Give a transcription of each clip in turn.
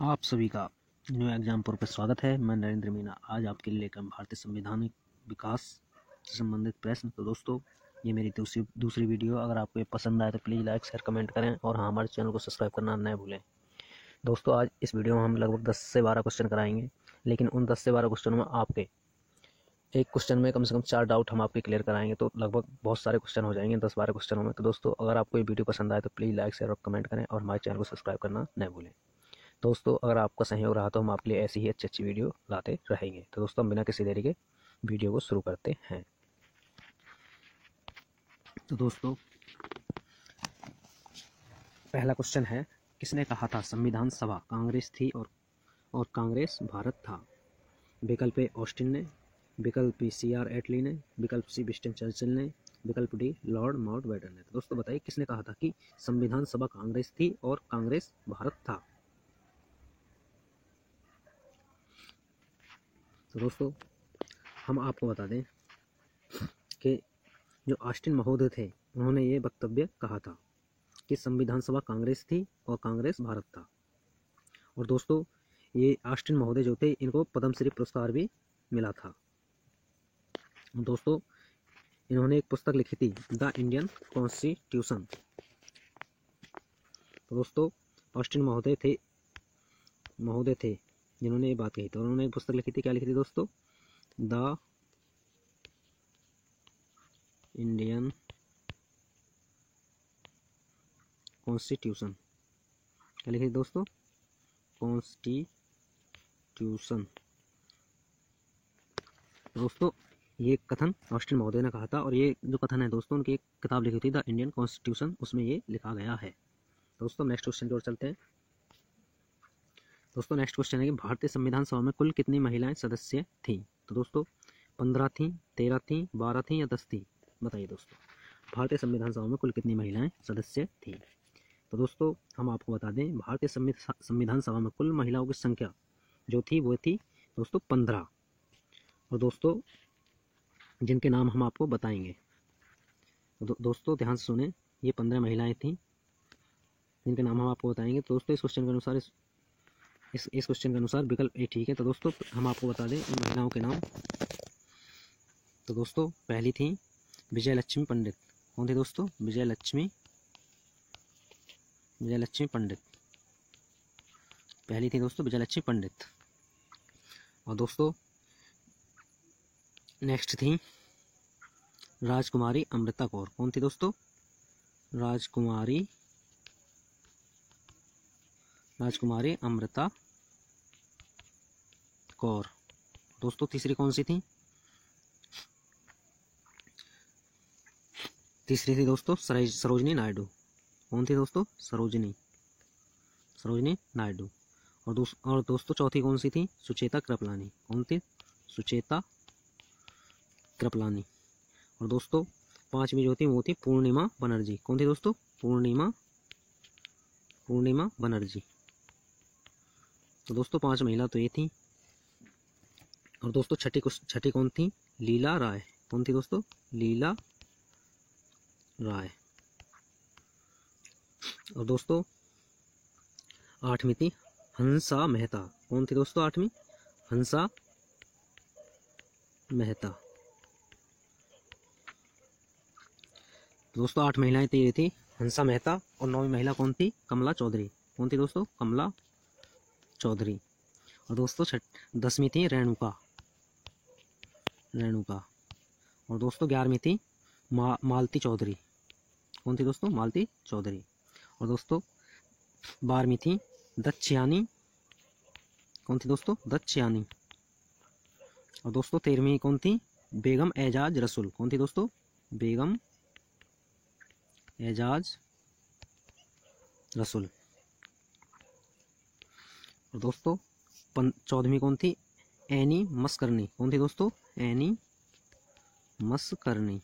आप सभी का न्यू एग्जाम पर स्वागत है। मैं नरेंद्र मीना आज आपके लिए लेकर भारतीय संवैधानिक विकास से संबंधित प्रश्न। तो दोस्तों, ये मेरी दूसरी वीडियो। अगर आपको ये पसंद आए तो प्लीज़ लाइक शेयर कमेंट करें और हाँ, हमारे चैनल को सब्सक्राइब करना न भूलें। दोस्तों, आज इस वीडियो में हम लगभग 10 से 12 क्वेश्चन कराएंगे, लेकिन उन 10 से 12 क्वेश्चनों में आपके एक क्वेश्चन में कम से कम 4 डाउट हम आपके क्लियर कराएंगे, तो लगभग बहुत सारे क्वेश्चन हो जाएंगे 10-12 क्वेश्चनों में। तो दोस्तों, अगर आपको ये वीडियो पसंद आए तो प्लीज़ लाइक शेयर और कमेंट करें और हमारे चैनल को सब्सक्राइब करना न भूलें। दोस्तों, अगर आपका सहयोग रहा तो हम आपके लिए ऐसी ही अच्छी अच्छी वीडियो लाते रहेंगे। तो दोस्तों, हम बिना किसी देरी के वीडियो को शुरू करते हैं। तो दोस्तों, पहला क्वेश्चन है, किसने कहा था संविधान सभा कांग्रेस थी और कांग्रेस भारत था? विकल्प ए ऑस्टिन ने, विकल्प बी CR एटली ने, विकल्प सी विंस्टन चर्चिल ने, विकल्प डी लॉर्ड माउंटबेटन ने। तो दोस्तों बताइए, किसने कहा था कि संविधान सभा कांग्रेस थी और कांग्रेस भारत था? तो दोस्तों, हम आपको बता दें कि जो ऑस्टिन महोदय थे, उन्होंने ये वक्तव्य कहा था कि संविधान सभा कांग्रेस थी और कांग्रेस भारत था। और दोस्तों, ये ऑस्टिन महोदय जो थे, इनको पद्मश्री पुरस्कार भी मिला था। दोस्तों, इन्होंने एक पुस्तक लिखी थी, द इंडियन कॉन्स्टिट्यूशन। तो दोस्तों, ऑस्टिन महोदय थे जिन्होंने ये बात कही थी। उन्होंने एक पुस्तक लिखी थी, क्या लिखी थी दोस्तों? The Indian constitution. क्या लिखी थी दोस्तों? कॉन्स्टिट्यूशन। दोस्तों, ये कथन ऑस्टिन महोदय ने कहा था और ये जो कथन है दोस्तों, उनकी एक किताब लिखी थी द इंडियन कॉन्स्टिट्यूशन, उसमें ये लिखा गया है। दोस्तों, नेक्स्ट क्वेश्चन की ओर चलते हैं। दोस्तों, नेक्स्ट क्वेश्चन है कि भारतीय संविधान सभा में कुल कितनी महिलाएं सदस्य थीं? तो दोस्तों, 15 थीं, 13 थीं, 12 थीं या 10 थीं? बताइए दोस्तों, भारतीय संविधान सभा में कुल कितनी महिलाएं सदस्य थीं? तो दोस्तों, हम आपको बता दें, भारतीय संविधान सभा में कुल महिलाओं की संख्या जो थी वो थी दोस्तों 15। और दोस्तों, जिनके नाम हम आपको बताएंगे, दोस्तों ध्यान से सुने, ये 15 महिलाएं थीं जिनके नाम हम आपको बताएंगे। तो दोस्तों, इस क्वेश्चन के अनुसार इस क्वेश्चन के अनुसार विकल्प ए ठीक है। तो दोस्तों, हम आपको बता दें इन महिलाओं के नाम। तो दोस्तों, पहली थी विजय लक्ष्मी पंडित। कौन थी दोस्तों? विजय लक्ष्मी पंडित। पहली थी दोस्तों विजय लक्ष्मी पंडित। और दोस्तों, नेक्स्ट थी राजकुमारी अमृता कौर। कौन थी दोस्तों? राजकुमारी अमृता कौर। दोस्तों, तीसरी कौन सी थी? तीसरी थी दोस्तों सरोजिनी नायडू। कौन थी दोस्तों? सरोजिनी नायडू। और दोस्तों, चौथी कौन सी थी? सुचेता कृपलानी। कौन थी? सुचेता कृपलानी। और दोस्तों, पांचवी जो थी वो थी पूर्णिमा बनर्जी। कौन थी दोस्तों? पूर्णिमा बनर्जी। तो दोस्तों, 5 महिला तो ये थी। और दोस्तों, छठी कौन थी? लीला राय। कौन थी दोस्तों? लीला राय। और दोस्तों, 8वीं थी हंसा मेहता। कौन थी दोस्तों? 8वीं हंसा मेहता। दोस्तों, 8 महिलाएं तो ये थी हंसा मेहता। और 9वीं महिला कौन थी? कमला चौधरी। कौन थी दोस्तों? कमला चौधरी। और दोस्तों, 10वीं थी रेणुका। और दोस्तों, 11वीं थी मालती चौधरी। कौन थी दोस्तों? मालती चौधरी। और दोस्तों, 12वीं थी दक्षयानी। कौन थी दोस्तों? दक्षयानी। और दोस्तों, 13वीं कौन थी? बेगम एजाज रसूल। कौन थी दोस्तों? बेगम एजाज रसूल। और दोस्तों, 14वीं कौन थी? एनी मस्करनी। कौन थी दोस्तों? एनी मस्करनी।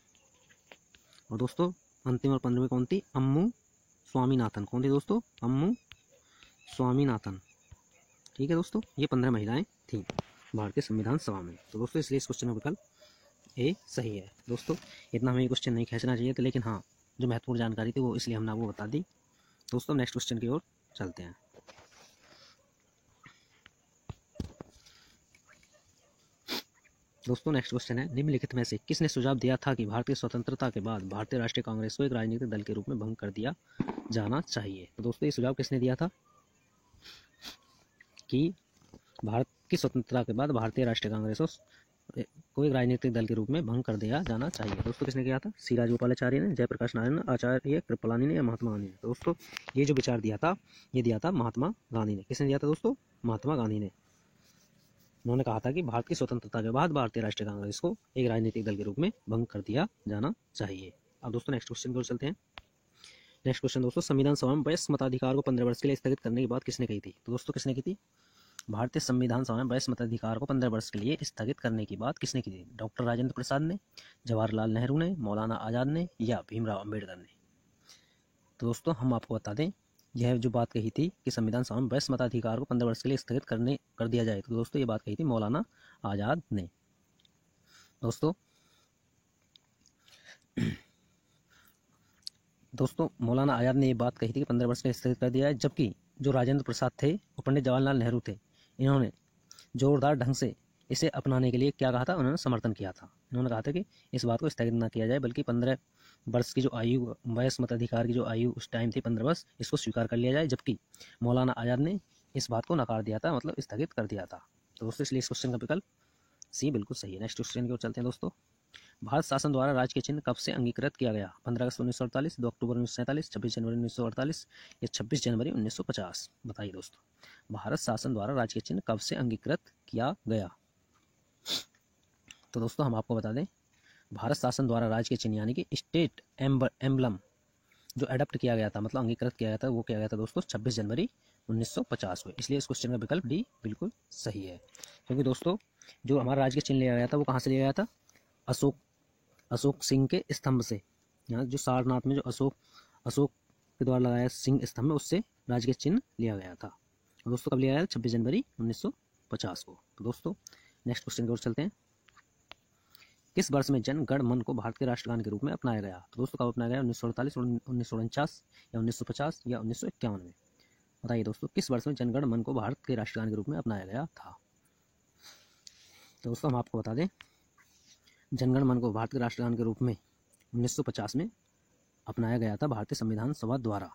और दोस्तों, अंतिम और 15वीं कौन थी? अम्मू स्वामीनाथन। कौन थी दोस्तों? अम्मू स्वामीनाथन। ठीक है दोस्तों, ये 15 महिलाएं थीं भारतीय संविधान सभा में। तो दोस्तों, इसलिए इस क्वेश्चन का विकल्प ए सही है। दोस्तों, इतना हमें क्वेश्चन नहीं खींचना चाहिए था, लेकिन हाँ, जो महत्वपूर्ण जानकारी थी वो इसलिए हमने आपको बता दी। दोस्तों, नेक्स्ट क्वेश्चन की ओर चलते हैं। दोस्तों नेक्स्ट क्वेश्चन है, निम्नलिखित में से किसने सुझाव दिया था कि भारतीय स्वतंत्रता के बाद भारतीय राष्ट्रीय कांग्रेस को एक राजनीतिक दल के रूप में भंग कर दिया जाना चाहिए। तो दोस्तों ये सुझाव किसने दिया था कि भारत की स्वतंत्रता के बाद भारतीय राष्ट्रीय कांग्रेस को एक राजनीतिक दल के रूप में भंग कर दिया जाना चाहिए। दोस्तों किसने किया था? सी राजगोपालाचारी ने, जयप्रकाश नारायण, आचार्य कृपलानी ने या महात्मा गांधी ने। तो दोस्तों ये जो विचार दिया था ये दिया था महात्मा गांधी ने। किसने दिया था दोस्तों? महात्मा गांधी ने। उन्होंने कहा था कि भारत की स्वतंत्रता के बाद भारतीय राष्ट्रीय कांग्रेस को एक राजनीतिक दल के रूप में भंग कर दिया जाना चाहिए। अब दोस्तों नेक्स्ट क्वेश्चन की ओर चलते हैं। नेक्स्ट क्वेश्चन दोस्तों, संविधान सभा में वयस्क मताधिकार को 15 वर्ष के लिए स्थगित करने की बात किसने कही थी? तो दोस्तों किसने की थी? भारतीय संविधान सभा में वयस्क मताधिकार को 15 वर्ष के लिए स्थगित करने की बात किसने की थी? डॉक्टर राजेंद्र प्रसाद ने, जवाहरलाल नेहरू ने, मौलाना आज़ाद ने या भीमराव अम्बेडकर ने। तो दोस्तों हम आपको बता दें, यह जो बात कही थी कि संविधान सभा में वयस्क मताधिकार को 15 वर्ष के लिए स्थगित कर दिया जाए, तो दोस्तों ये बात कही थी मौलाना आज़ाद ने। दोस्तों मौलाना आज़ाद ने ये बात कही थी कि 15 वर्ष के लिए स्थगित कर दिया है, जबकि जो राजेंद्र प्रसाद थे और पंडित जवाहरलाल नेहरू थे, इन्होंने जोरदार ढंग से इसे अपनाने के लिए क्या कहा था? उन्होंने समर्थन किया था। इन्होंने कहा था कि इस बात को स्थगित न किया जाए, बल्कि 15 वर्ष की जो आयु, वयस्क मताधिकार की जो आयु उस टाइम थी 15 वर्ष, इसको स्वीकार कर लिया जाए। जबकि मौलाना आज़ाद ने इस बात को नकार दिया था, मतलब स्थगित कर दिया था। तो दोस्तों इसलिए इस क्वेश्चन का विकल्प सी बिल्कुल सही है। नेक्स्ट क्वेश्चन की ओर चलते हैं दोस्तों। भारत शासन द्वारा राज्य के चिन्ह कब से अंगीकृत किया गया? 15 अगस्त 1948, 2 अक्टूबर 1947, 26 जनवरी 1948 या 26 जनवरी 1950? बताइए दोस्तों, भारत शासन द्वारा राज्य के चिन्ह कब से अंगीकृत किया गया? तो दोस्तों हम आपको बता दें, भारत शासन द्वारा राज्य के चिन्ह यानी कि स्टेट एम्बलम जो एडप्ट किया गया था, मतलब अंगीकृत किया गया था, वो किया गया था दोस्तों 26 जनवरी 1950 को। इसलिए इस क्वेश्चन का विकल्प डी बिल्कुल सही है। क्योंकि दोस्तों जो हमारा राज्य के चिन्ह लिया गया था वो कहाँ से लिया गया था? अशोक सिंह के स्तंभ से। यहाँ जो सारनाथ में जो अशोक के द्वारा लगाया सिंह स्तंभ है, उससे राज्य के चिन्ह लिया गया था। और दोस्तों कब लिया गया? 26 जनवरी 1950 को। तो दोस्तों नेक्स्ट क्वेश्चन की ओर चलते हैं। किस वर्ष में जन गण मन को भारत के राष्ट्रगान के रूप में अपनाया गया? तो दोस्तों कब अपनाया गया? 1948, 1949 या 1950 या 1951 में? बताइए दोस्तों, किस वर्ष में जनगण मन को भारत के राष्ट्रगान के रूप में अपनाया गया था? तो दोस्तों हम आपको बता दें, जनगण मन को भारत के राष्ट्रगान के रूप में 1950 में अपनाया गया था भारतीय संविधान सभा द्वारा।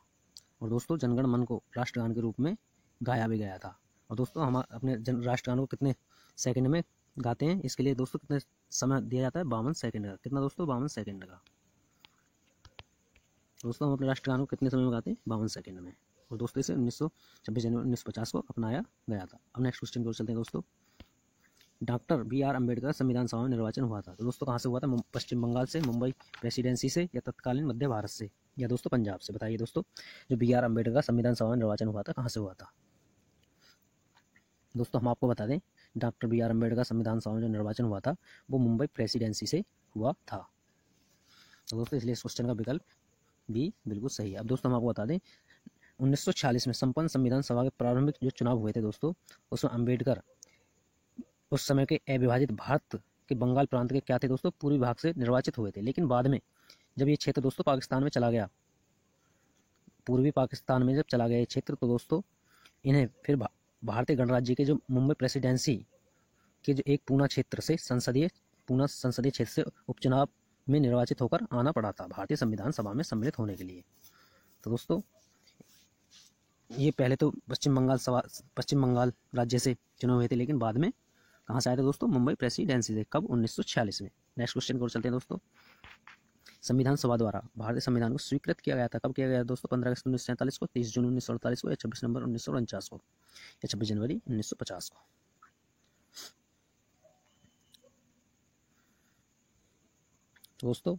और दोस्तों जनगण मन को राष्ट्रगान के रूप में गाया भी गया था। और दोस्तों हम अपने राष्ट्रगान को कितने सेकंड में गाते हैं? इसके लिए दोस्तों कितने समय दिया जाता है? 52 सेकंड का। कितना दोस्तों? 52 सेकंड का। दोस्तों हम अपने राष्ट्रगान को कितने समय में गाते हैं? 52 सेकंड में। और दोस्तों इसे 26 जनवरी 1950 को अपनाया गया था। अब नेक्स्ट क्वेश्चन की ओर चलते हैं दोस्तों। डॉक्टर BR अम्बेडकर संविधान सभा में निर्वाचन हुआ था। तो दोस्तों कहाँ से हुआ था? पश्चिम बंगाल से, मुंबई प्रेसिडेंसी से या तत्कालीन मध्य भारत से या दोस्तों पंजाब से? बताइए दोस्तों, जो BR अम्बेडकर का संविधान सभा में निर्वाचन हुआ था कहाँ से हुआ था? दोस्तों हम आपको बता दें, डॉक्टर BR अम्बेडकर संविधान सभा में जो निर्वाचन हुआ था वो मुंबई प्रेसिडेंसी से हुआ था। तो दोस्तों इसलिए इस क्वेश्चन का विकल्प भी बिल्कुल सही है। अब दोस्तों हम आपको बता दें, 1946 में संपन्न संविधान सभा के प्रारंभिक जो चुनाव हुए थे दोस्तों, उसमें अम्बेडकर उस समय के अविभाजित भारत के बंगाल प्रांत के क्या थे दोस्तों? पूर्वी भाग से निर्वाचित हुए थे। लेकिन बाद में जब ये क्षेत्र दोस्तों पाकिस्तान में चला गया, पूर्वी पाकिस्तान में जब चला गया ये क्षेत्र, तो दोस्तों इन्हें फिर भारतीय गणराज्य के जो मुंबई प्रेसिडेंसी के जो एक पूना संसदीय क्षेत्र से उपचुनाव में निर्वाचित होकर आना पड़ा था भारतीय संविधान सभा में सम्मिलित होने के लिए। तो दोस्तों ये पहले तो पश्चिम बंगाल राज्य से चुने हुए थे, लेकिन बाद में कहाँ से आए थे दोस्तों? मुंबई प्रेसिडेंसी से। कब? 1946 में। नेक्स्ट क्वेश्चन की ओर चलते हैं दोस्तों। संविधान सभा द्वारा भारतीय संविधान को स्वीकृत किया गया था। कब किया गया दोस्तों? 15 अगस्त 1947 को, 30 जून 1948 को या 26 नवंबर 1949 को या 26 जनवरी 1950 को? दोस्तों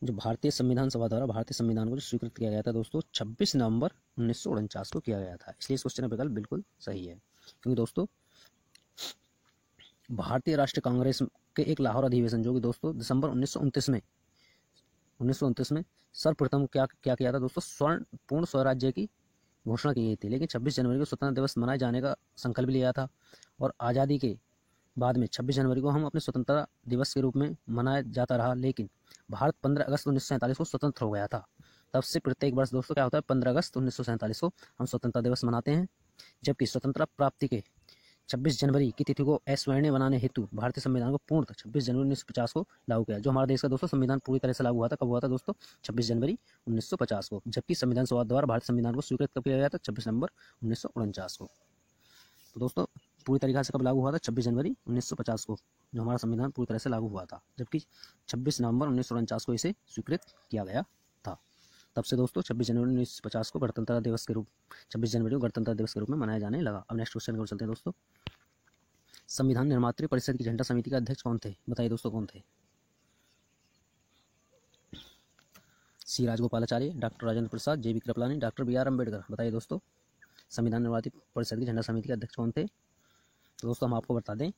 जो भारतीय संविधान सभा द्वारा भारतीय संविधान को जो स्वीकृत किया गया था दोस्तों 26 नवंबर 1949 को किया गया था। इसलिए इस क्वेश्चन का विकल्प बिल्कुल सही है। क्योंकि दोस्तों भारतीय राष्ट्रीय कांग्रेस के एक लाहौर अधिवेशन जो कि दोस्तों दिसंबर 1929 में सर्वप्रथम क्या किया था दोस्तों? पूर्ण स्वराज्य की घोषणा की गई थी। लेकिन 26 जनवरी को स्वतंत्रता दिवस मनाए जाने का संकल्प लिया था। और आज़ादी के बाद में 26 जनवरी को हम अपने स्वतंत्रता दिवस के रूप में मनाया जाता रहा। लेकिन भारत 15 अगस्त 1947 को स्वतंत्र हो गया था। तब से प्रत्येक वर्ष दोस्तों क्या होता है? 15 अगस्त 1947 को हम स्वतंत्रता दिवस मनाते हैं। जबकि स्वतंत्रता प्राप्ति के 26 जनवरी की तिथि को अस्वर्णीय बनाने हेतु भारतीय संविधान को पूर्णतः 26 जनवरी 1950 को लागू किया। जो हमारा देश का दोस्तों संविधान पूरी तरह से लागू हुआ था, कब हुआ था दोस्तों? 26 जनवरी 1950 को। जबकि संविधान सभा द्वारा भारतीय संविधान को स्वीकृत कब किया गया था? 26 नवंबर 1949 को। तो दोस्तों पूरी तरीके से कब लागू हुआ था? 26 जनवरी 1950 को जो हमारा संविधान पूरी तरह से लागू हुआ था, जबकि 26 नवंबर 1949 को इसे स्वीकृत किया गया था। तब से दोस्तों 26 जनवरी 1950 को गणतंत्र दिवस के रूप 26 जनवरी को गणतंत्र दिवस के रूप में मनाया जाने लगा। अब नेक्स्ट क्वेश्चन की ओर चलते हैं दोस्तों। संविधान निर्मात्री परिषद की झंडा समिति के अध्यक्ष कौन थे? बताइए दोस्तों कौन थे? C Rajagopalachari, doctor Rajendra Prasad, J B Kripalani, doctor B R Ambedkar. बताइए दोस्तों संविधान निर्मात्री परिषद की झंडा समिति के अध्यक्ष कौन थे? तो दोस्तों हम आपको बता दें,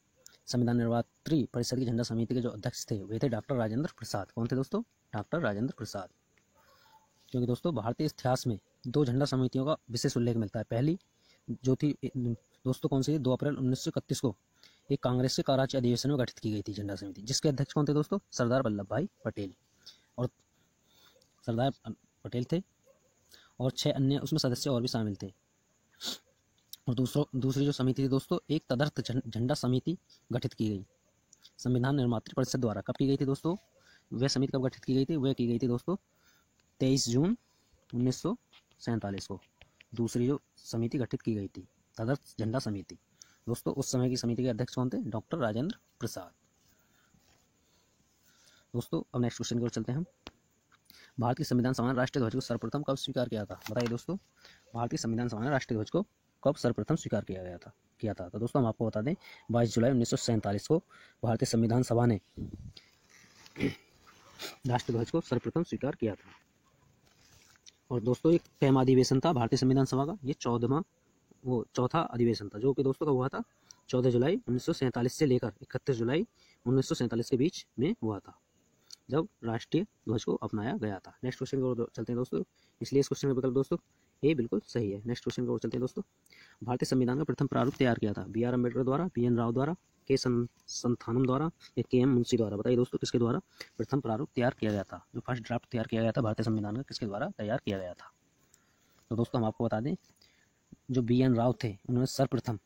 संविधान निर्मात्री परिषद की झंडा समिति के जो अध्यक्ष थे वे थे डॉक्टर राजेंद्र प्रसाद। कौन थे दोस्तों? डॉक्टर राजेंद्र प्रसाद। क्योंकि दोस्तों भारतीय इतिहास में 2 झंडा समितियों का विशेष उल्लेख मिलता है। पहली जो थी दोस्तों कौन सी? 2 अप्रैल 1931 को एक कांग्रेस के कराची अधिवेशन में गठित की गई थी झंडा समिति, जिसके अध्यक्ष कौन थे दोस्तों? सरदार वल्लभ भाई पटेल। और सरदार पटेल थे और 6 अन्य उसमें सदस्य और भी शामिल थे। और दूसरी जो समिति थी दोस्तों, एक तदर्थ झंडा समिति गठित की गई संविधान निर्मात्री परिषद द्वारा। कब की गई थी दोस्तों? वह समिति कब गठित की गई थी? वह की गई थी दोस्तों 23 जून 1947 को। दूसरी जो समिति गठित की गई थी तदर्थ झंडा समिति, दोस्तों उस समय की समिति के अध्यक्ष कौन थे? डॉक्टर राजेंद्र प्रसाद। दोस्तों अब नेक्स्ट क्वेश्चन की ओर चलते हैं हम। भारतीय संविधान सभा ने राष्ट्रीय ध्वज को सर्वप्रथम कब स्वीकार किया था? बताइए दोस्तों भारतीय संविधान सभा ने राष्ट्रीय ध्वज को कब सर्वप्रथम स्वीकार किया था? तो दोस्तों हम आपको बता दें 22 जुलाई 1947 को भारतीय संविधान सभा ने राष्ट्रीय ध्वज को सर्वप्रथम स्वीकार किया था। और दोस्तों एक 5वां अधिवेशन था भारतीय संविधान सभा का, ये 14वां अधिवेशन था, जो कि दोस्तों कब हुआ था? 14 जुलाई 1947 से लेकर 31 जुलाई 1947 के बीच में हुआ था, जब राष्ट्रीय ध्वज को अपनाया गया था। नेक्स्ट क्वेश्चन की ओर चलते हैं दोस्तों। इसलिए इस क्वेश्चन का विकल्प दोस्तों ए बिल्कुल सही है। नेक्स्ट क्वेश्चन की ओर चलते हैं दोस्तों। भारतीय संविधान का प्रथम प्रारूप तैयार किया था बी आर अम्बेडकर द्वारा, बी एन राव द्वारा, के संथानम द्वारा या के एम मुंशी द्वारा? बताइए दोस्तों किसके द्वारा प्रथम प्रारूप तैयार किया गया था? जो फर्स्ट ड्राफ्ट तैयार किया गया था भारतीय संविधान का, किसके द्वारा तैयार किया गया था? तो दोस्तों हम आपको बता दें, जो बी एन राव थे उन्होंने सर्वप्रथम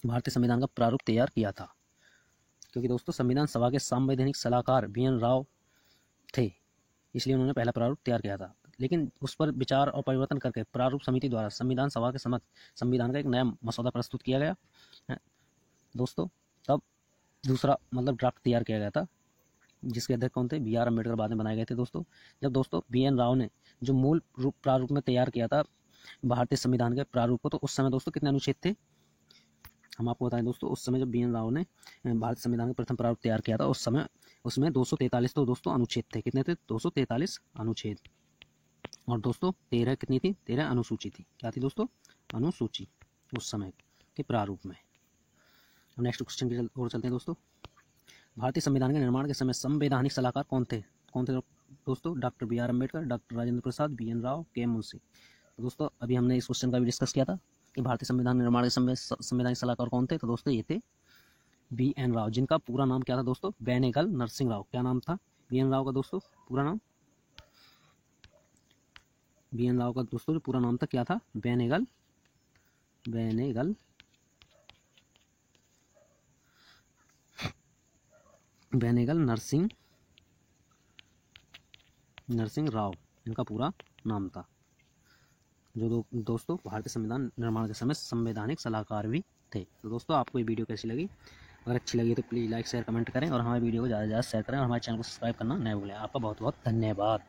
भारतीय संविधान का प्रारूप तैयार किया था। क्योंकि दोस्तों संविधान सभा के संवैधानिक सलाहकार बी एन राव थे, इसलिए उन्होंने पहला प्रारूप तैयार किया था। लेकिन उस पर विचार और परिवर्तन करके प्रारूप समिति द्वारा संविधान सभा के समक्ष संविधान का एक नया मसौदा प्रस्तुत किया गया दोस्तों। तब दूसरा ड्राफ्ट तैयार किया गया था, जिसके अध्यक्ष कौन थे? बी आर अम्बेडकर बाद में बनाए गए थे दोस्तों। जब दोस्तों बी एन राव ने जो मूल प्रारूप में तैयार किया था भारतीय संविधान के प्रारूप को, तो उस समय दोस्तों कितने अनुच्छेद थे? हम आपको बताएं दोस्तों, उस समय जब बी एन राव ने भारतीय संविधान का प्रथम प्रारूप तैयार किया था, उस समय उसमें 243 तो दोस्तों अनुच्छेद थे। कितने थे? 243 अनुच्छेद। और दोस्तों 13 कितनी थी? 13 अनुसूची थी। क्या थी दोस्तों? अनुसूची उस समय के प्रारूप में। नेक्स्ट क्वेश्चन की ओर चलते हैं दोस्तों। भारतीय संविधान के निर्माण के समय संवैधानिक सलाहकार कौन थे दोस्तों? Doctor B R Ambedkar, doctor Rajendra Prasad, B N Rao, K M Munshi. तो दोस्तों अभी हमने इस क्वेश्चन का भी डिस्कस किया था कि भारतीय संविधान निर्माण के समय संवैधानिक सलाहकार कौन थे? तो दोस्तों ये थे बी एन राव, जिनका पूरा नाम क्या था दोस्तों? बेनेगल नरसिंह राव। क्या नाम था बी एन राव का दोस्तों? पूरा नाम बी एन राव का दोस्तों जो पूरा नाम था क्या था? बेनेगल नरसिंह राव, इनका पूरा नाम था, जो दोस्तों भारतीय संविधान निर्माण के समय संवैधानिक सलाहकार भी थे। तो दोस्तों आपको ये वीडियो कैसी लगी? अगर अच्छी लगी तो प्लीज़ लाइक शेयर कमेंट करें और हमारे वीडियो को ज़्यादा से ज़्यादा शेयर करें और हमारे चैनल को सब्सक्राइब करना न भूलें। आपका बहुत बहुत धन्यवाद।